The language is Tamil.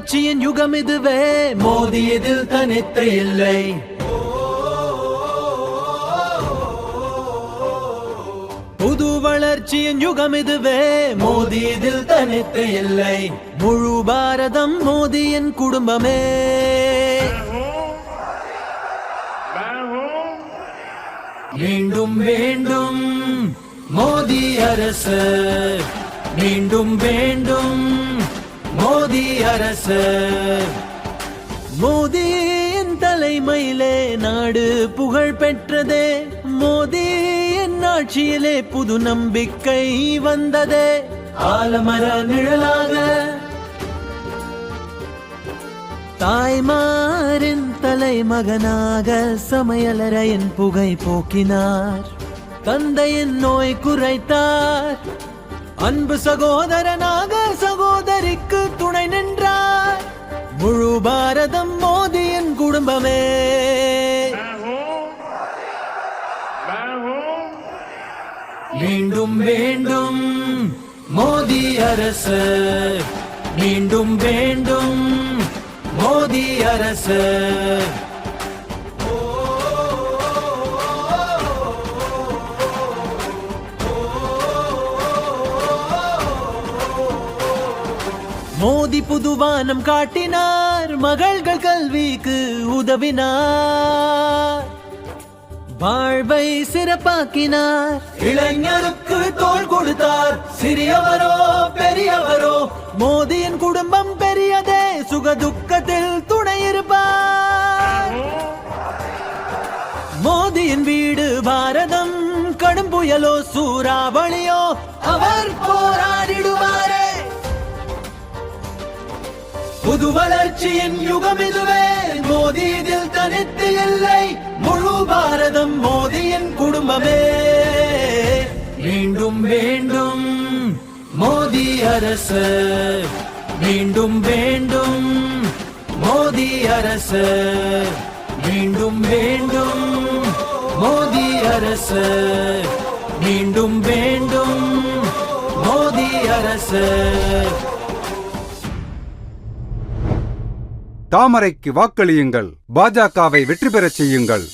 வளர்ச்சியின் யுகம் இதுவே, மோடி இதில் தனித்து இல்லை. புது வளர்ச்சியின் யுகம் இதுவே, மோடி இதில் தனித்து இல்லை. முழு பாரதம் மோடியின் குடும்பமே. மீண்டும் வேண்டும் மோடி அரசு, மீண்டும் வேண்டும் மோடி அரசு. மோடியின் தலைமையிலே நாடு புகழ் பெற்றதே, மோடியின் ஆட்சியிலே புது நம்பிக்கை வந்ததே. ஆலமர நிழலாக தாய்மாரின் தலைமகனாக சமையலறையின் புகை போக்கினார், தந்தையின் நோய் குறைத்தார். அன்பு சகோதரனாக சகோதரிக்கு துணை நின்றார். முழு பாரதம் மோடியின் குடும்பமே. மீண்டும் வேண்டும் மோடி அரசு, மீண்டும் வேண்டும் மோடி அரசு. மோடி புதுவானம் காட்டினார், மகள்கள் கல்விக்கு உதவினார், வாழ்வை சிறப்பாக்கினார். இளைஞருக்கு தோள் கொடுத்தார், சிறியவரோ பெரியவரோ மோடியின் குடும்பம் பெரியதே. சுக துக்கத்தில் துணை இருப்பார். மோடியின் வீடு பாரதம், கடும் புயலோ சூறாவளியோ அவர் போராடிடுவாரே. புது வளர்ச்சியின் யுகம் இதுவே, மோடி இதில் தனித்து இல்லை. முழு பாரதம் மோடியின் குடும்பமே. மீண்டும் வேண்டும் மோடி அரசு, மீண்டும் வேண்டும் மோடி அரசு, மீண்டும் வேண்டும் மோடி அரசு, மீண்டும் வேண்டும் மோடி அரசு. தாமரைக்கு வாக்களியுங்கள், பாஜகவை வெற்றி பெறச் செய்யுங்கள்.